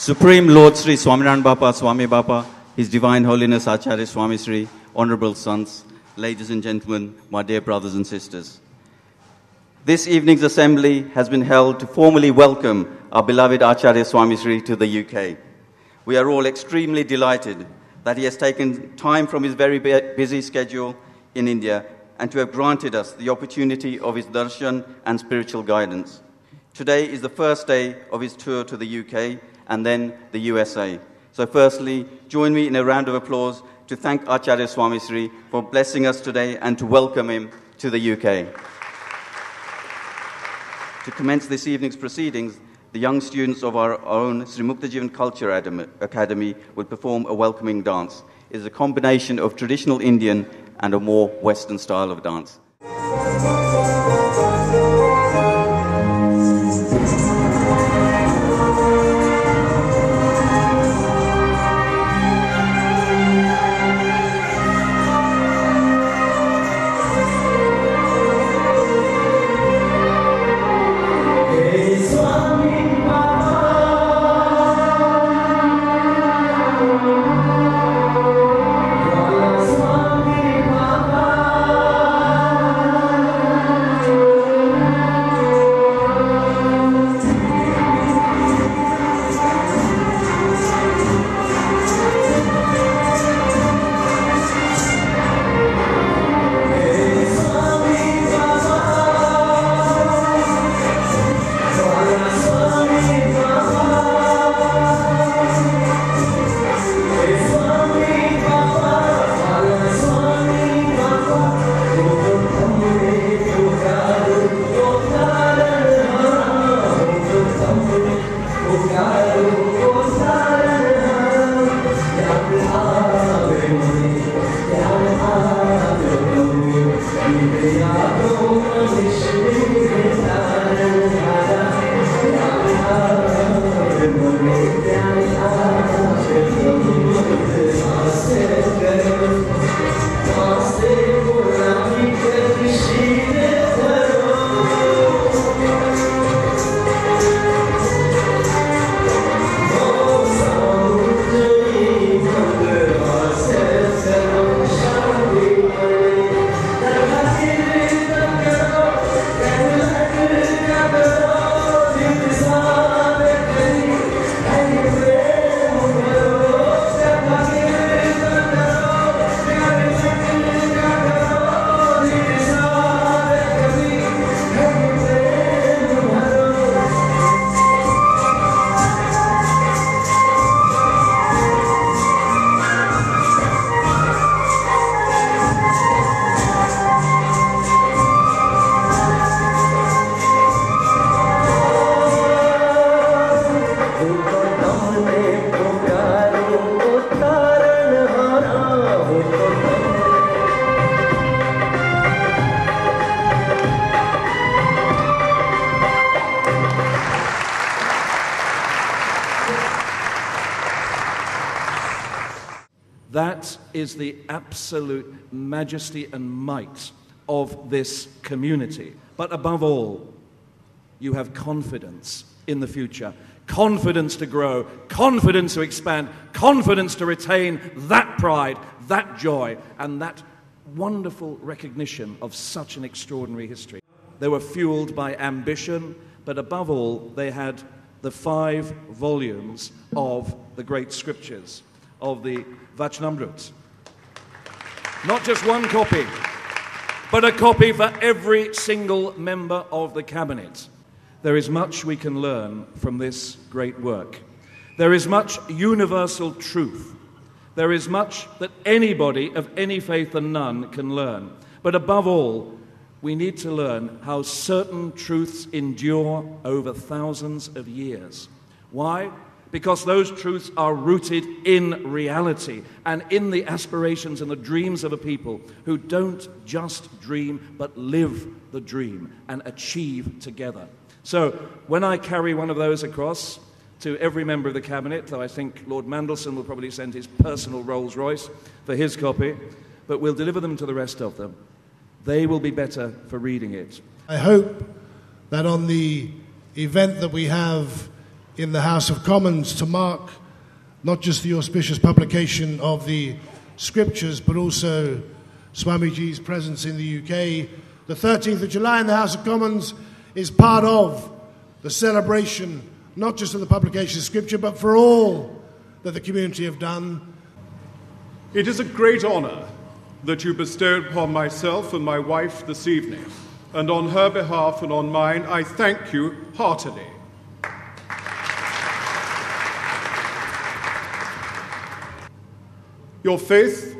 Supreme Lord Shree Swaminarayan Bapa, Swami Bapa, His Divine Holiness Acharya Swami Sri, Honorable Sons, ladies and gentlemen, my dear brothers and sisters. This evening's assembly has been held to formally welcome our beloved Acharya Swami Sri to the UK. We are all extremely delighted that he has taken time from his very busy schedule in India and to have granted us the opportunity of his darshan and spiritual guidance. Today is the first day of his tour to the UK and then the USA. So firstly, join me in a round of applause to thank Acharya Swami Sri for blessing us today and to welcome him to the UK. To commence this evening's proceedings, the young students of our own Sri Muktajivan Culture Academy will perform a welcoming dance. It is a combination of traditional Indian and a more Western style of dance. That is the absolute majesty and might of this community. But above all, you have confidence in the future, confidence to grow, confidence to expand, confidence to retain that pride, that joy, and that wonderful recognition of such an extraordinary history. They were fueled by ambition, but above all, they had the 5 volumes of the great scriptures, of the Vachanamrut. Not just one copy, but a copy for every single member of the cabinet. There is much we can learn from this great work. There is much universal truth. There is much that anybody of any faith and none can learn. But above all, we need to learn how certain truths endure over thousands of years. Why? Because those truths are rooted in reality and in the aspirations and the dreams of a people who don't just dream, but live the dream and achieve together. So when I carry one of those across to every member of the cabinet, though I think Lord Mandelson will probably send his personal Rolls Royce for his copy, but we'll deliver them to the rest of them, they will be better for reading it. I hope that on the event that we have in the House of Commons to mark not just the auspicious publication of the scriptures, but also Swamiji's presence in the UK. The 13th of July in the House of Commons is part of the celebration, not just of the publication of scripture, but for all that the community have done. It is a great honour that you bestowed upon myself and my wife this evening, and on her behalf and on mine, I thank you heartily. Your faith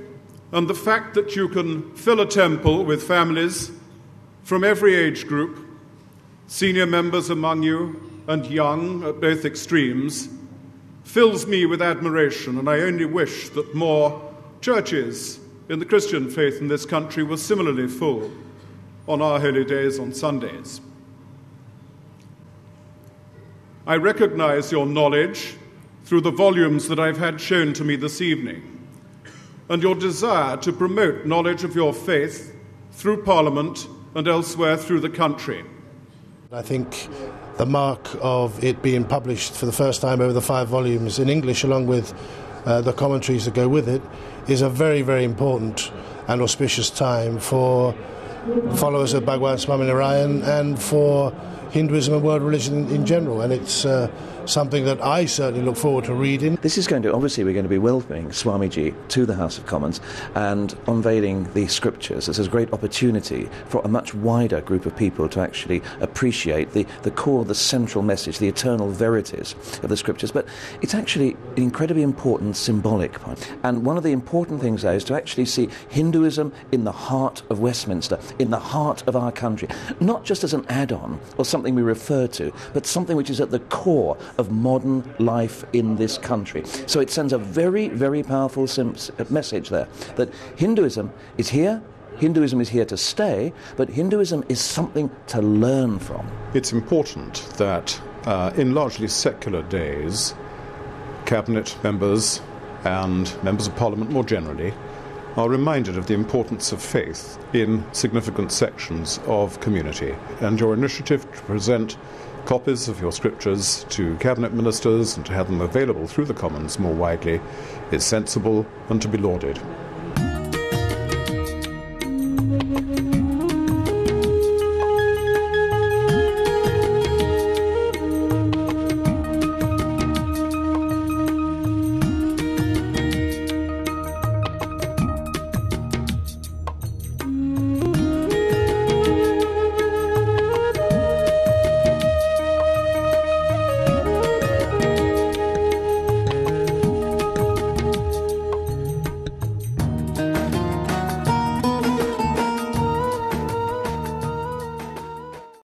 and the fact that you can fill a temple with families from every age group, senior members among you and young at both extremes, fills me with admiration, and I only wish that more churches in the Christian faith in this country were similarly full on our holy days on Sundays. I recognize your knowledge through the volumes that I've had shown to me this evening, and your desire to promote knowledge of your faith through Parliament and elsewhere through the country. I think the mark of it being published for the first time over the 5 volumes in English, along with the commentaries that go with it, is a very, very important and auspicious time for followers of Bhagwan Swaminarayan and for Hinduism and world religion in general, and it's something that I certainly look forward to reading. This is obviously we're going to be welcoming Swamiji to the House of Commons and unveiling the scriptures. This is a great opportunity for a much wider group of people to actually appreciate the core, the central message, the eternal verities of the scriptures. But it's actually an incredibly important symbolic point. And one of the important things there is to actually see Hinduism in the heart of Westminster, in the heart of our country, not just as an add-on or something we refer to, but something which is at the core of modern life in this country. So it sends a very, very powerful message there, that Hinduism is here, Hinduism is here to stay, but Hinduism is something to learn from. It's important that in largely secular days, cabinet members and members of Parliament more generally are reminded of the importance of faith in significant sections of community. And your initiative to present copies of your scriptures to cabinet ministers and to have them available through the Commons more widely is sensible and to be lauded.